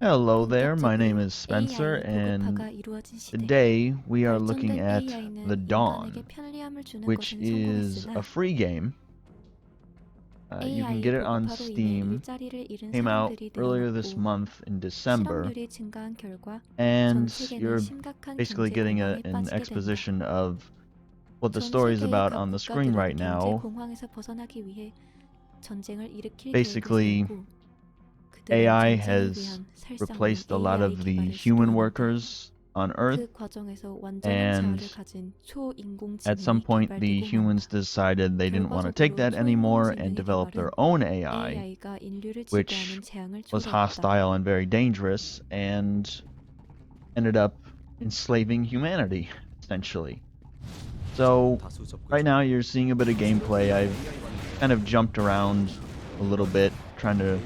Hello there, my name is Spencer, and today we are looking at The Dawn, which is a free game. You can get it on Steam. Came out earlier this month in December, and you're basically getting an exposition of what the story is about on the screen right now. Basically, AI has replaced a lot of the human workers on Earth, and at some point the humans decided they didn't want to take that anymore and develop their own AI, which was hostile and very dangerous, and ended up enslaving humanity, essentially. So, right now you're seeing a bit of gameplay. I've kind of jumped around a little bit, trying to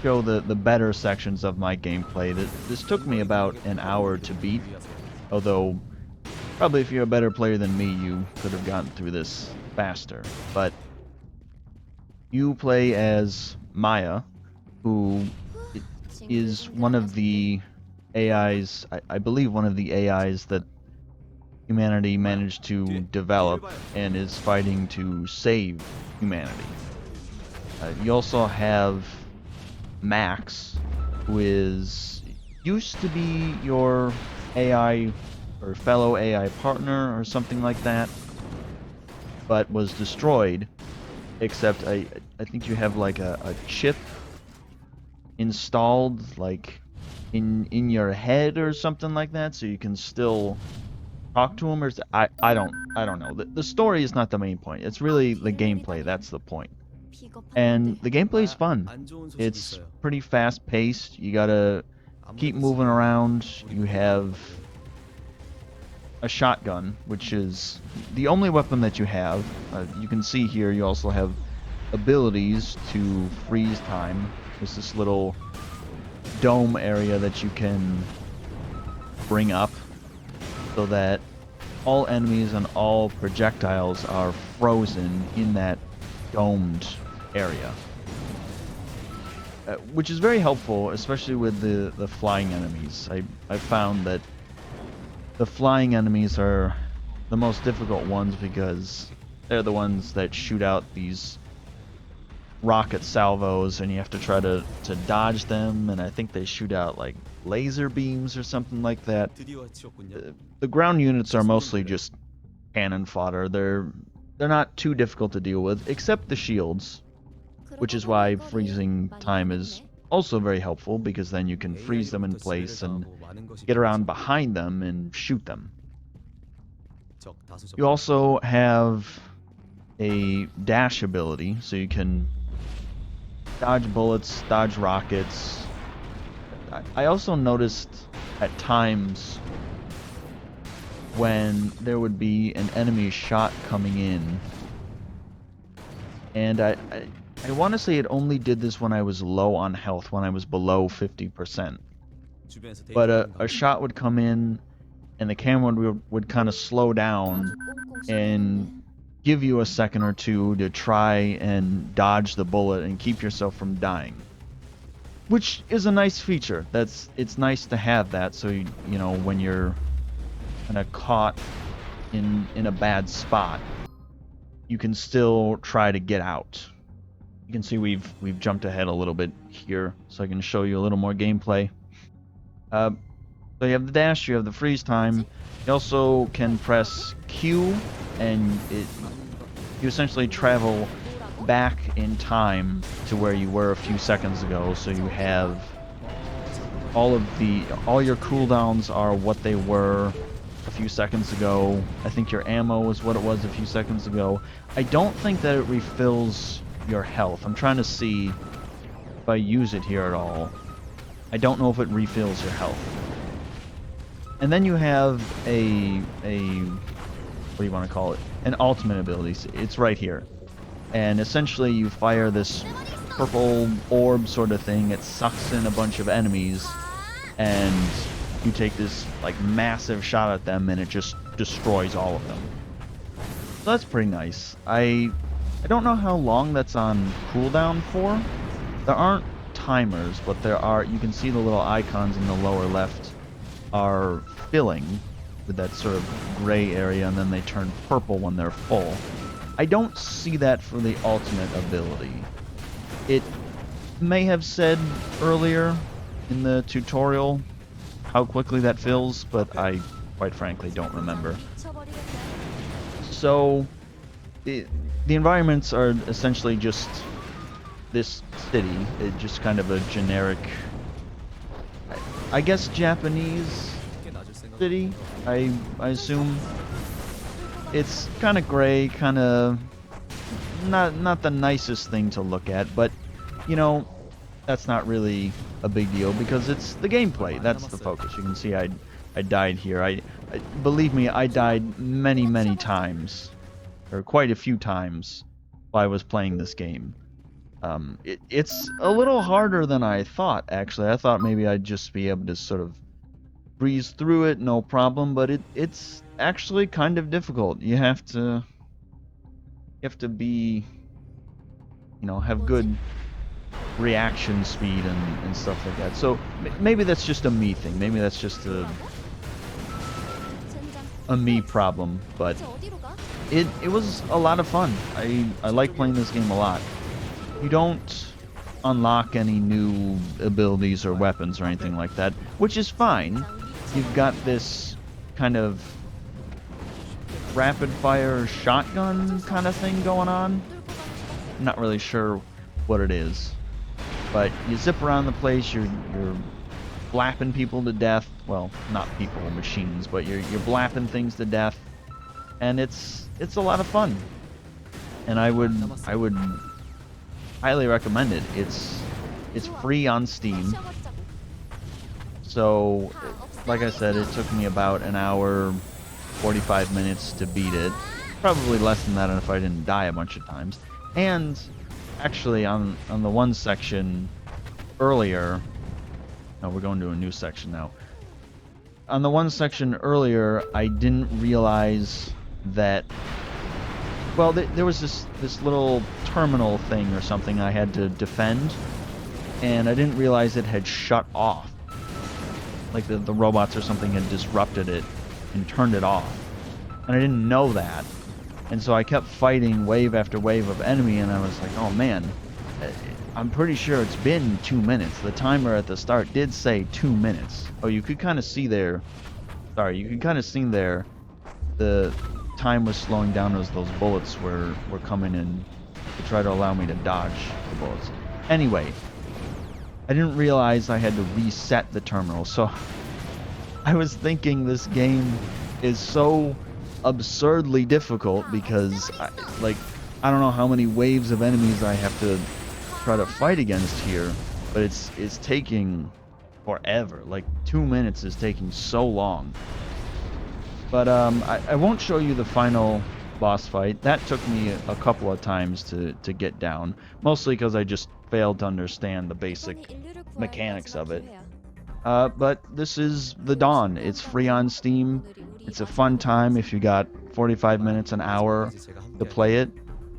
show the better sections of my gameplay. This took me about an hour to beat, although probably if you're a better player than me, you could have gotten through this faster. But you play as Maya, who is one of the AIs, I believe one of the AIs that humanity managed to develop and is fighting to save humanity. You also have Max, who used to be your AI or fellow AI partner or something like that, but was destroyed. Except I think you have like a chip installed like in your head or something like that, so you can still talk to him. Or I don't know. The story is not the main point. It's really the gameplay. That's the point. And the gameplay is fun. It's pretty fast-paced. You gotta keep moving around. You have a shotgun, which is the only weapon that you have. You can see here you also have abilities to freeze time. There's this little dome area that you can bring up so that all enemies and all projectiles are frozen in that domed area, which is very helpful, especially with the flying enemies. I found that the flying enemies are the most difficult ones because they're the ones that shoot out these rocket salvos, and you have to try to dodge them, and I think they shoot out like laser beams or something like that. The ground units are mostly just cannon fodder. They're not too difficult to deal with, except the shields, which is why freezing time is also very helpful, because then you can freeze them in place and get around behind them and shoot them. You also have a dash ability, so you can dodge bullets, dodge rockets. I also noticed at times when there would be an enemy shot coming in, and I want to say it only did this when I was low on health, when I was below 50%. But a shot would come in, and the camera would kind of slow down and give you a second or two to try and dodge the bullet and keep yourself from dying. Which is a nice feature. It's nice to have that, so you know when you're kind of caught in a bad spot, you can still try to get out. You can see we've jumped ahead a little bit here, so I can show you a little more gameplay. So you have the dash, you have the freeze time. You also can press Q, and you essentially travel back in time to where you were a few seconds ago. So you have all your cooldowns are what they were a few seconds ago. I think your ammo is what it was a few seconds ago. I don't think that it refills your health. I'm trying to see if I use it here at all. I don't know if it refills your health. And then you have a what do you want to call it? An ultimate ability. It's right here. And essentially you fire this purple orb sort of thing. It sucks in a bunch of enemies, and you take this like massive shot at them, and it just destroys all of them. So that's pretty nice. I don't know how long that's on cooldown for. There aren't timers, but you can see the little icons in the lower left are filling with that sort of gray area, and then they turn purple when they're full. I don't see that for the ultimate ability. It may have said earlier in the tutorial how quickly that fills, but I quite frankly don't remember. So the environments are essentially just this city. It's just kind of a generic, I guess, Japanese city, I assume. It's kind of gray, kind of not the nicest thing to look at, but you know, that's not really a big deal because it's the gameplay. That's the focus. You can see I died here. I believe me, I died many times, or quite a few times while I was playing this game. It's a little harder than I thought, actually. I thought maybe I'd just be able to sort of breeze through it, no problem, but it's actually kind of difficult. You have to be, have good reaction speed and stuff like that. So maybe that's just a me thing. Maybe that's just a me problem, but it was a lot of fun. I like playing this game a lot. You don't unlock any new abilities or weapons or anything like that, which is fine. You've got this kind of rapid fire shotgun kind of thing going on. I'm not really sure what it is, but you zip around the place, you're blapping people to death. Well, not people, machines, but you're blapping things to death, and it's a lot of fun. And I would highly recommend it. It's free on Steam. So, like I said, it took me about an hour, 45 minutes to beat it. Probably less than that if I didn't die a bunch of times. And actually, on the one section earlier, no, we're going to a new section now. On the one section earlier, I didn't realize that, well, there was this little terminal thing or something I had to defend, and I didn't realize it had shut off. Like the robots or something had disrupted it and turned it off. And I didn't know that. And so I kept fighting wave after wave of enemy, and I was like, oh man, I'm pretty sure it's been 2 minutes. The timer at the start did say 2 minutes. Oh, you could kind of see there, you could kind of see there the time was slowing down as those bullets were coming in to try to allow me to dodge the bullets. Anyway, I didn't realize I had to reset the terminal, so I was thinking this game is so absurdly difficult because I don't know how many waves of enemies I have to try to fight against here, but it's taking forever. Like 2 minutes is taking so long. But I won't show you the final boss fight. That took me a couple of times to get down, mostly because I just failed to understand the basic mechanics of it. But this is TheDawn. It's free on Steam. It's a fun time if you got 45 minutes, an hour to play it,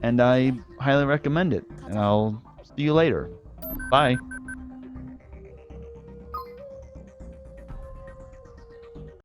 and I highly recommend it. And I'll see you later. Bye.